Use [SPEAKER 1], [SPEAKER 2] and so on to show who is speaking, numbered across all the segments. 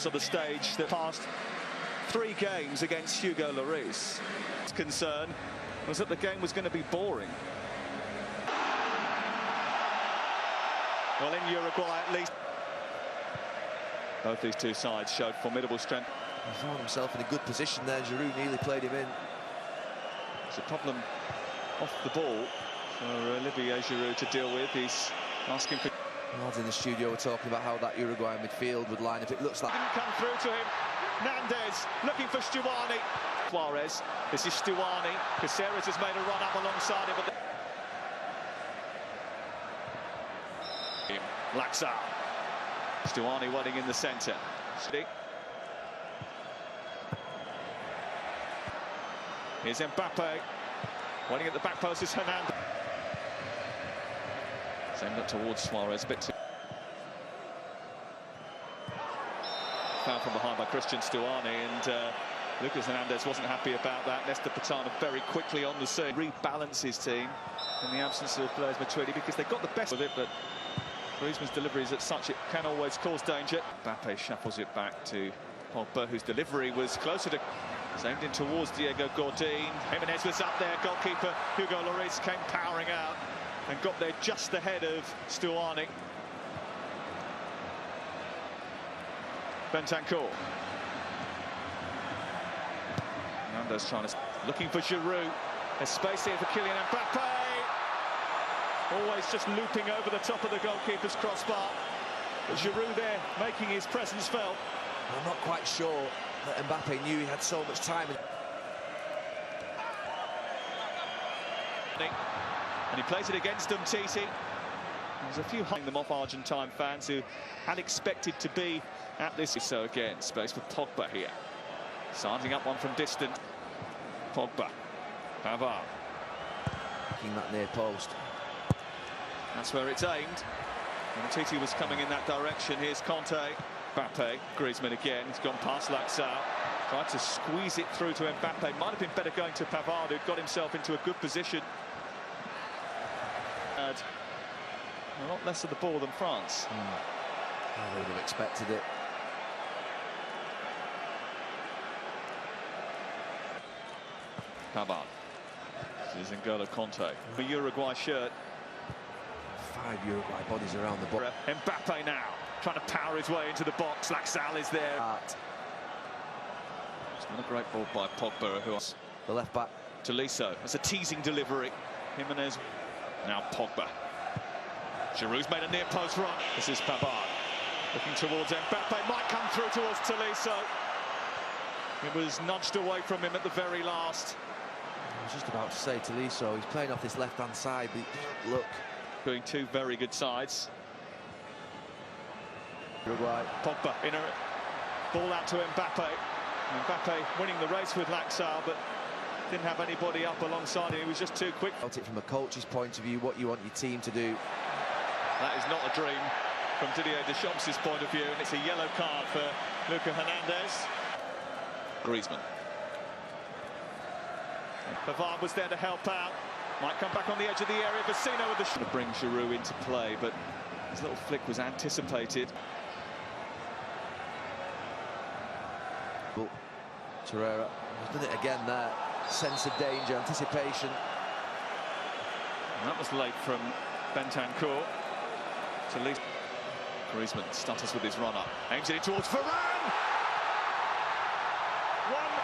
[SPEAKER 1] else on the stage that past 3 games against Hugo Lloris. His concern was that the game was going to be boring. Well, in Uruguay at least. Both these two sides showed formidable strength.
[SPEAKER 2] He found himself in a good position there. Giroud nearly played him in.
[SPEAKER 1] It's a problem off the ball for Olivier Giroud to deal with. He's asking for...
[SPEAKER 2] Lads in the studio were talking about how that Uruguayan midfield would line if it looks like...
[SPEAKER 1] Didn't come through to him. Nandez looking for Stuani. Suarez. This is Stuani. Caceres has made a run up alongside him. But Laxar. Stuani waiting in the centre. Here's Mbappe. Waiting at the back post is Hernandez. Same up towards Suarez. A bit too... Found from behind by Christian Stuani, and Lucas Hernandez wasn't happy about that. Nesta Patana very quickly on the scene. Rebalance his team in the absence of Blaise Matuidi because they got the best of it, but Griezmann's delivery is at such it can always cause danger. Mbappe shuffles it back to Pogba, whose delivery was closer to... Aimed in towards Diego Godin. Jimenez was up there. Goalkeeper Hugo Lloris came powering out and got there just ahead of Stuani. Bentancur. Hernandez trying to... Looking for Giroud. There's space here for Kylian Mbappe. Always just looping over the top of the goalkeeper's crossbar. But Giroud there making his presence felt.
[SPEAKER 2] I'm not quite sure that Mbappe knew he had so much time.
[SPEAKER 1] And he plays it against Umtiti. There's a few hunting them off Argentine fans who had expected to be at this. So again, space for Pogba here. Starting up one from distance. Pogba. Pavard.
[SPEAKER 2] Kicking that near post.
[SPEAKER 1] That's where it's aimed. Umtiti was coming in that direction. Here's Conte. Mbappe, Griezmann again. He's gone past Laxar. Tried to squeeze it through to Mbappe. Might have been better going to Pavard, who'd got himself into a good position. A lot less of the ball than France.
[SPEAKER 2] I would have expected it.
[SPEAKER 1] Pavard. This is N'Golo Conte. The Uruguay shirt.
[SPEAKER 2] 5 Uruguay bodies around the box.
[SPEAKER 1] Mbappe now, trying to power his way into the box. Laxal is there. It's not a great ball by Pogba, who was
[SPEAKER 2] the left back.
[SPEAKER 1] Tolisso. It's a teasing delivery. Jimenez. Now Pogba. Giroud's made a near post run. This is Pavard. Looking towards Mbappe. Might come through towards Tolisso. It was nudged away from him at the very last.
[SPEAKER 2] I was just about to say Tolisso. He's playing off this left-hand side, but look.
[SPEAKER 1] Doing 2 very good sides.
[SPEAKER 2] Uruguay.
[SPEAKER 1] Pogba in a ball out to Mbappe. Mbappe winning the race with Laxal, but didn't have anybody up alongside him. He was just too quick.
[SPEAKER 2] From a coach's point of view, what you want your team to do.
[SPEAKER 1] That is not a dream from Didier Deschamps' point of view, and it's a yellow card for Lucas Hernandez. Griezmann. Pavard was there to help out. Might come back on the edge of the area. Vecino with the shot to bring Giroud into play, but his little flick was anticipated.
[SPEAKER 2] Torreira has done it again there. Sense of danger, anticipation.
[SPEAKER 1] And that was late from Bentancur. To least Griezmann stutters with his run-up. Aims it towards Varane! One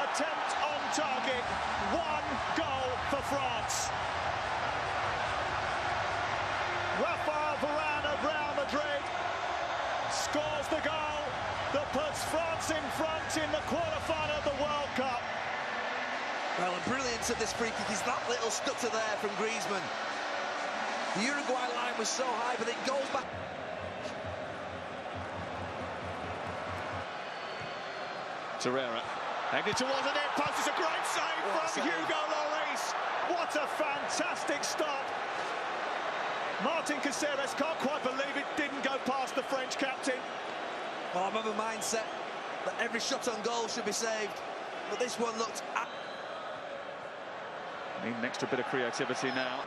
[SPEAKER 1] attempt on target. 1 goal for France. Rafael Varane of Real Madrid scores the goal that puts France in front in the quarter-final of the World Cup.
[SPEAKER 2] Well, the brilliance of this free kick is that little stutter there from Griezmann. The Uruguay line was so high, but it goes back.
[SPEAKER 1] Torreira, aimed it towards the net post. It's a great save from Hugo Lloris. What a fantastic stop. Martin Caceres can't quite believe it didn't go past the French captain.
[SPEAKER 2] Well, I'm of a mindset that every shot on goal should be saved, but this one looked...
[SPEAKER 1] Need an extra bit of creativity now.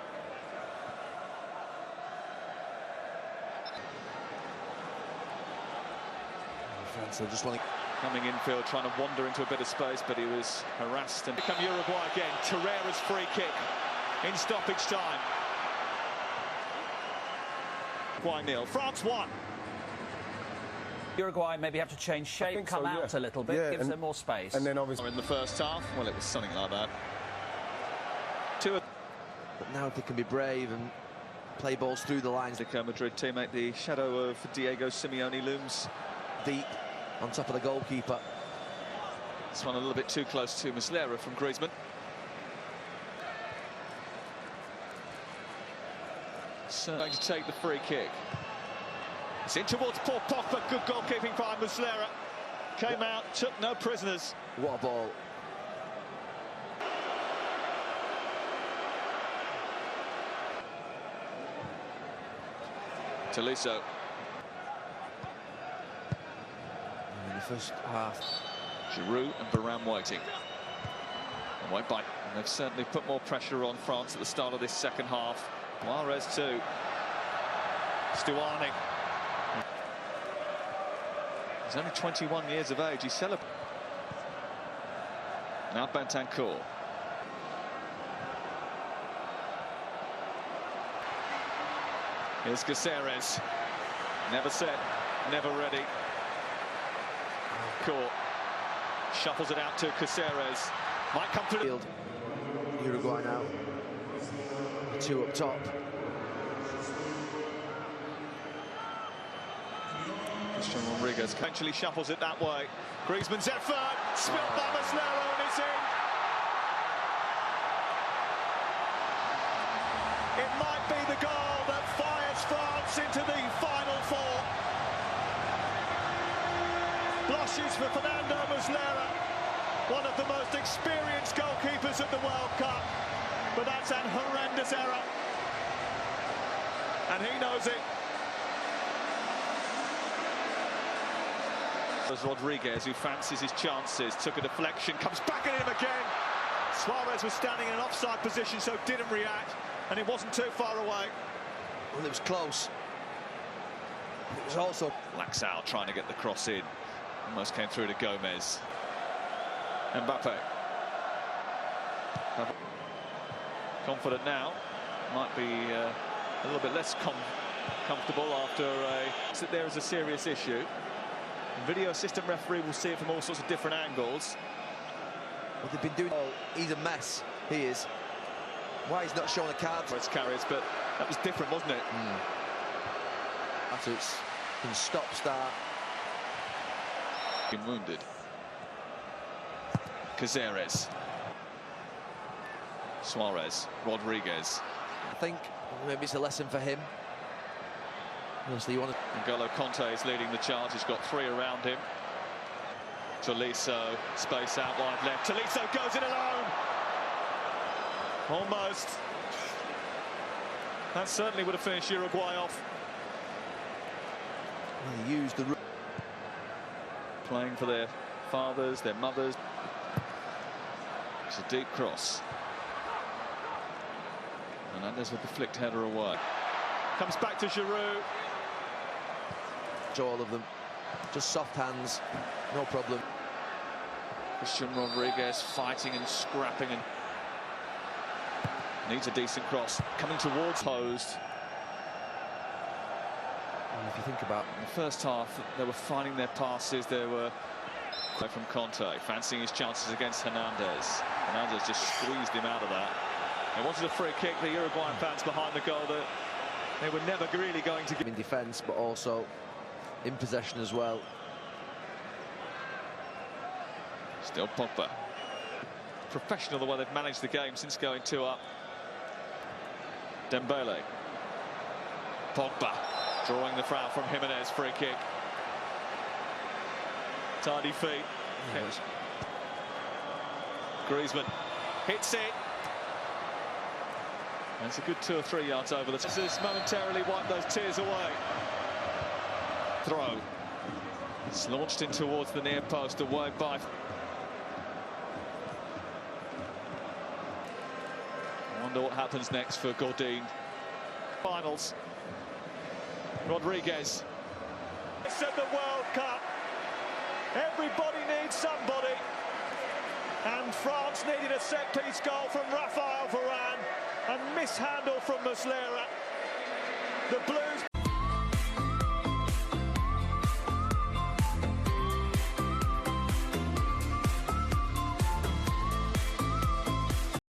[SPEAKER 2] So just want to...
[SPEAKER 1] Coming infield, trying to wander into a bit of space, but he was harassed. And become Uruguay again. Torreira's free kick in stoppage time. Uruguay 0, France 1.
[SPEAKER 3] Uruguay maybe have to change shape, come out a little bit, gives them more space.
[SPEAKER 4] And then obviously
[SPEAKER 1] In the first half, well, it was something like that.
[SPEAKER 2] But now if they can be brave and play balls through the lines.
[SPEAKER 1] Atletico Madrid teammate, the shadow of Diego Simeone looms
[SPEAKER 2] Deep on top of the goalkeeper.
[SPEAKER 1] This one a little bit too close to Muslera from Griezmann. So going to take the free kick. It's in towards Paul Pogba. Good goalkeeping by Muslera. Came out, took no prisoners.
[SPEAKER 2] What a ball.
[SPEAKER 1] Tolisso.
[SPEAKER 2] In the first half.
[SPEAKER 1] Giroud and Varane waiting. And went by. And they've certainly put more pressure on France at the start of this second half. Juarez too. Stuani. He's only 21 years of age. He's celebrating. Now Bentancur. Here's Caceres. Never set, never ready. Court shuffles it out to Caceres. Might come through.
[SPEAKER 2] Field. Uruguay now. Two up top.
[SPEAKER 1] Christian Rodriguez eventually shuffles it that way. Griezmann's effort, spilled by Muslera, and it's in. It might be the goal that fires France into the final four. Blushes for Fernando Muslera, one of the most experienced goalkeepers at the World Cup. But that's an horrendous error. And he knows it. There's Rodriguez, who fancies his chances, took a deflection, comes back at him again. Suarez was standing in an offside position, so didn't react, and it wasn't too far away.
[SPEAKER 2] Well, it was close. It was also...
[SPEAKER 1] Laxalt trying to get the cross in. Almost came through to Gomez. Mbappe. Confident now. Might be a little bit less comfortable after that there is a serious issue. Video assistant referee will see it from all sorts of different angles.
[SPEAKER 2] What they've been doing... Oh, he's a mess. He is. Why he's not showing a card?
[SPEAKER 1] For its carriers, but that was different, wasn't it?
[SPEAKER 2] So it's been stop-start.
[SPEAKER 1] Been wounded. Caceres. Suarez. Rodriguez.
[SPEAKER 2] I think maybe it's a lesson for him. Honestly, you want to...
[SPEAKER 1] N'Golo Kanté is leading the charge. He's got three around him. Tolisso, space out wide left. Tolisso goes it alone. Almost. That certainly would have finished Uruguay off.
[SPEAKER 2] Well, he used the...
[SPEAKER 1] Playing for their fathers, their mothers. It's a deep cross. Hernandez with the flicked header away. Comes back to Giroud.
[SPEAKER 2] All of them. Just soft hands. No problem.
[SPEAKER 1] Christian Rodriguez fighting and scrapping and needs a decent cross. Coming towards posed.
[SPEAKER 2] And if you think about...
[SPEAKER 1] In the first half, they were finding their passes. They were from Conte, fancying his chances against Hernandez. Hernandez just squeezed him out of that. It wanted a free kick. The Uruguayan fans behind the goal that they were never really going to give.
[SPEAKER 2] In defence, but also in possession as well.
[SPEAKER 1] Still Pogba. Professional the way they've managed the game since going 2 up. Dembele. Pogba drawing the foul from Jimenez. Free kick. Tidy feet.
[SPEAKER 2] Yes.
[SPEAKER 1] Griezmann hits it. And it's a good 2 or 3 yards over the top. This momentarily wiped those tears away. Throw. It's launched in towards the near post, away by... I wonder what happens next for Godin. Finals. Rodriguez. It's at the World Cup. Everybody needs somebody. And France needed a set-piece goal from Raphael Varane. A mishandle from Muslera. The Blues